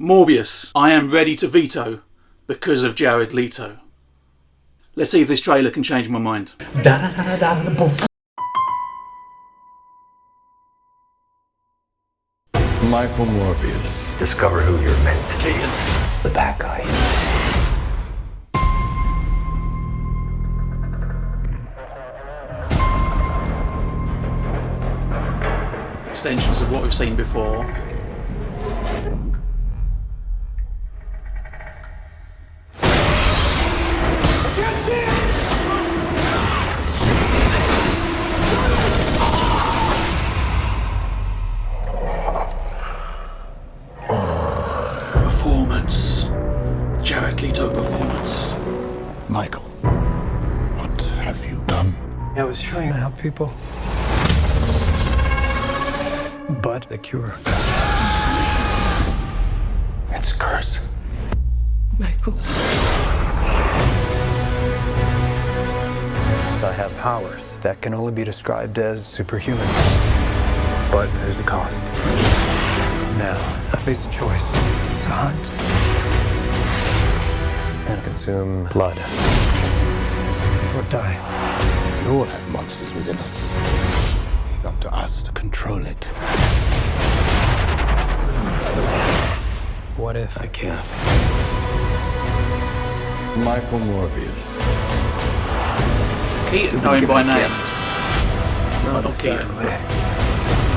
Morbius, I am ready to veto because of Jared Leto. Let's see if this trailer can change my mind. Michael Morbius. Discover who you're meant to be. The bad guy. Extensions of what we've seen before. Performance. Jared Leto performance. Michael, what have you done? I was trying to help people. But the cure. It's a curse. Michael. I have powers that can only be described as superhuman. But there's a cost. Now, I face a choice. To hunt and consume blood. Or die. We all have monsters within us. It's up to us to control it. What if I can't? Michael Morbius. Keaton, know him by name. Not Not Keaton. exactly.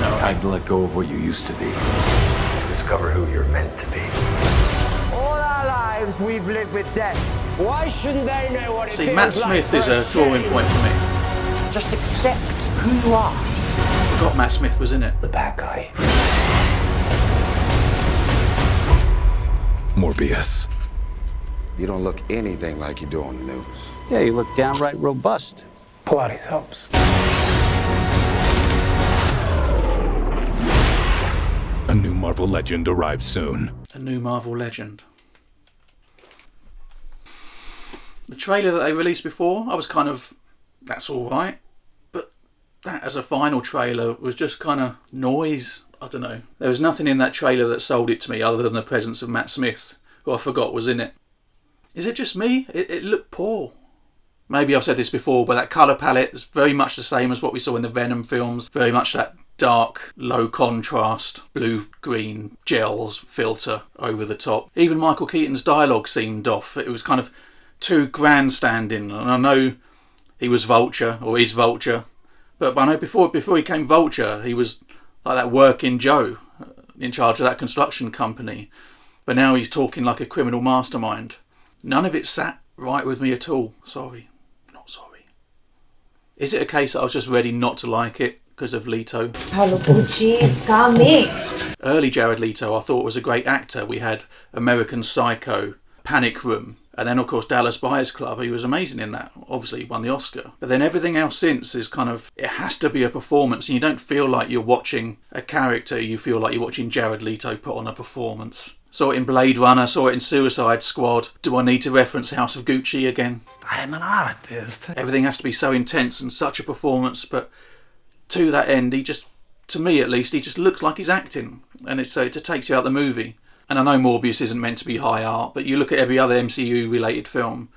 No. Time to let go of what you used to be. Discover who you're meant to be. All our lives we've lived with death. Why shouldn't they know what it See, feels Matt like Smith for is a drawing change? point for me. Just accept who you are. Forgot Matt Smith was in it. The bad guy. Morbius. You don't look anything like you do on the news. Yeah, you look downright robust. Pilates helps. A new Marvel legend arrives soon. A new Marvel legend. The trailer that they released before, I was kind of, that's alright. But that as a final trailer was just kind of noise. I don't know. There was nothing in that trailer that sold it to me other than the presence of Matt Smith, who I forgot was in it. Is it just me? It looked poor. Maybe I've said this before, but that colour palette is very much the same as what we saw in the Venom films. Very much that dark, low contrast, blue-green gels filter over the top. Even Michael Keaton's dialogue seemed off. It was kind of too grandstanding. And I know he was Vulture, or is Vulture, but I know before he came Vulture, he was like that working Joe in charge of that construction company. But now he's talking like a criminal mastermind. None of it sat right with me at all. Sorry. Not sorry. Is it a case that I was just ready not to like it because of Leto? Early Jared Leto I thought was a great actor. We had American Psycho, Panic Room, and then of course Dallas Buyers Club. He was amazing in that. Obviously he won the Oscar. But then everything else since is kind of, it has to be a performance, and you don't feel like you're watching a character, you feel like you're watching Jared Leto put on a performance. Saw it in Blade Runner, saw it in Suicide Squad. Do I need to reference House of Gucci again? I'm an artist. Everything has to be so intense and such a performance, but to that end, he just, to me at least, he just looks like he's acting, and it takes you out the movie. And I know Morbius isn't meant to be high art, but you look at every other MCU-related film,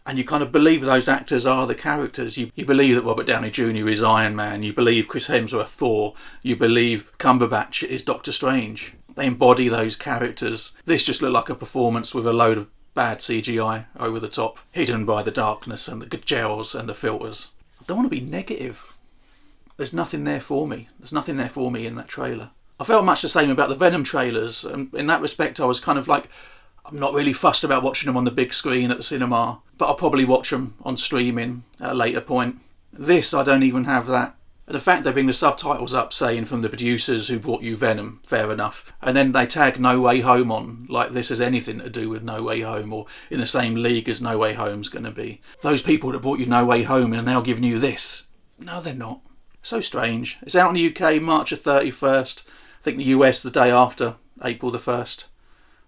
and you kind of believe those actors are the characters. You believe that Robert Downey Jr. is Iron Man, you believe Chris Hemsworth Thor, you believe Cumberbatch is Doctor Strange. They embody those characters. This just looked like a performance with a load of bad CGI over the top, hidden by the darkness and the gels and the filters. I don't want to be negative. There's nothing there for me. There's nothing there for me in that trailer. I felt much the same about the Venom trailers, and in that respect I was kind of like, I'm not really fussed about watching them on the big screen at the cinema, but I'll probably watch them on streaming at a later point. This, I don't even have that. The fact they bring the subtitles up saying from the producers who brought you Venom, fair enough, and then they tag No Way Home on, like this has anything to do with No Way Home, or in the same league as No Way Home's going to be. Those people that brought you No Way Home are now giving you this. No, they're not. So strange. It's out in the UK March the 31st. I think the US the day after, April the 1st.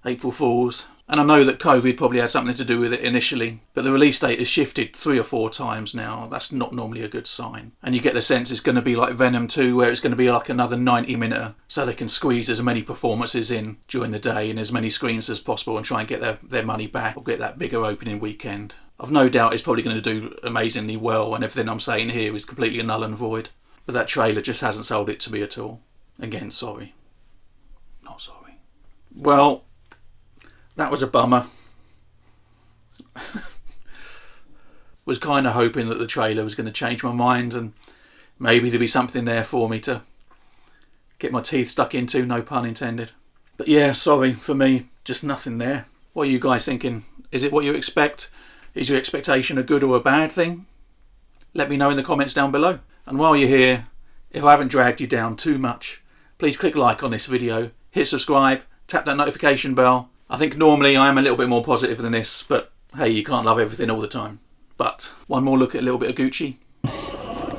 April Fools. And I know that COVID probably had something to do with it initially, but the release date has shifted 3 or 4 times now. That's not normally a good sign. And you get the sense it's going to be like Venom 2, where it's going to be like another 90-minute, so they can squeeze as many performances in during the day in as many screens as possible and try and get their money back, or get that bigger opening weekend. I've no doubt it's probably going to do amazingly well, and everything I'm saying here is completely null and void. But that trailer just hasn't sold it to me at all. Again, sorry. Not sorry. Well, that was a bummer. Was kind of hoping that the trailer was going to change my mind and maybe there'd be something there for me to get my teeth stuck into, no pun intended. But yeah, sorry, for me, just nothing there. What are you guys thinking? Is it what you expect? Is your expectation a good or a bad thing? Let me know in the comments down below. And while you're here, if I haven't dragged you down too much, please click like on this video, hit subscribe, tap that notification bell. I think normally I am a little bit more positive than this, but hey, you can't love everything all the time. But one more look at a little bit of Gucci.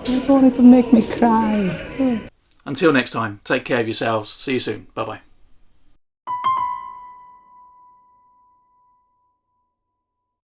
You wanted to make me cry. Until next time, take care of yourselves. See you soon. Bye bye.